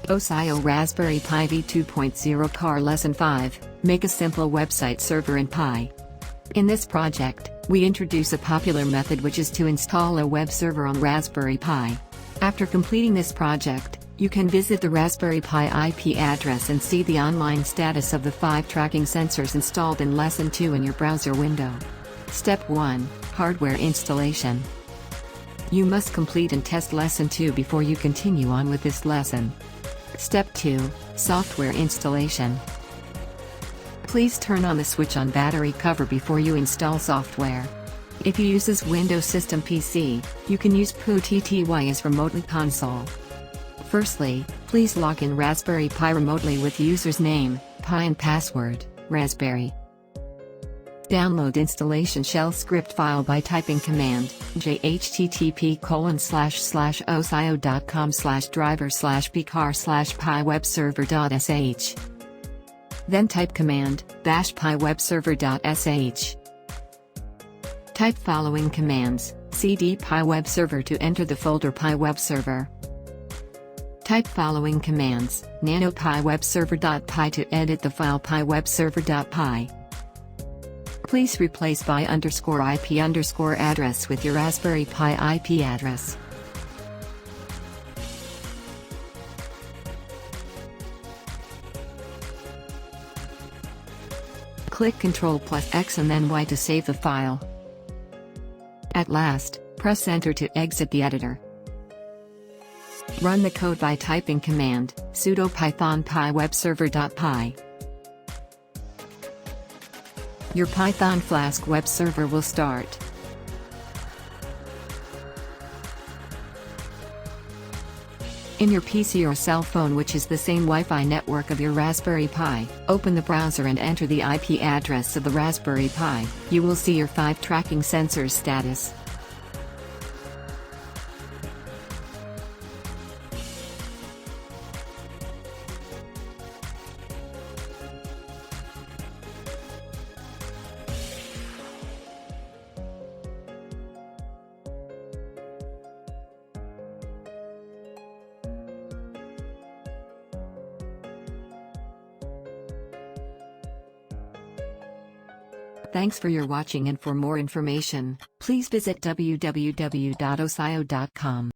OSOYOO Raspberry Pi V2.0 Car Lesson 5, Make a simple website server in Pi. In this project, we introduce a popular method which is to install a web server on Raspberry Pi. After completing this project, you can visit the Raspberry Pi IP address and see the online status of the 5 tracking sensors installed in Lesson 2 in your browser window. Step 1, Hardware Installation. You must complete and test Lesson 2 before you continue on with this lesson. Step 2, Software Installation. Please turn on the switch on battery cover before you install software. If you uses Windows System PC, you can use POOTTY as remotely console. Firstly, please log in Raspberry Pi remotely with user's name, Pi and password, Raspberry. Download installation shell script file by typing command http://osio.com/driver/pcar/pi-webserver.sh. Then type command --pi-webserver.sh. Type following commands: cd pi-webserver to enter the folder pi-webserver. Type following commands: nano pi-webserver.py to edit the file pi-webserver.py. Please replace pi_IP_address with your Raspberry Pi IP address. Click Ctrl+X and then Y to save the file. At last, press Enter to exit the editor. Run the code by typing command sudo python pi-webserver.py. Your Python Flask web server will start. In your PC or cell phone, which is the same Wi-Fi network of your Raspberry Pi, open the browser and enter the IP address of the Raspberry Pi. You will see your 5 tracking sensors status. Thanks for your watching, and for more information, please visit www.osoyo.com.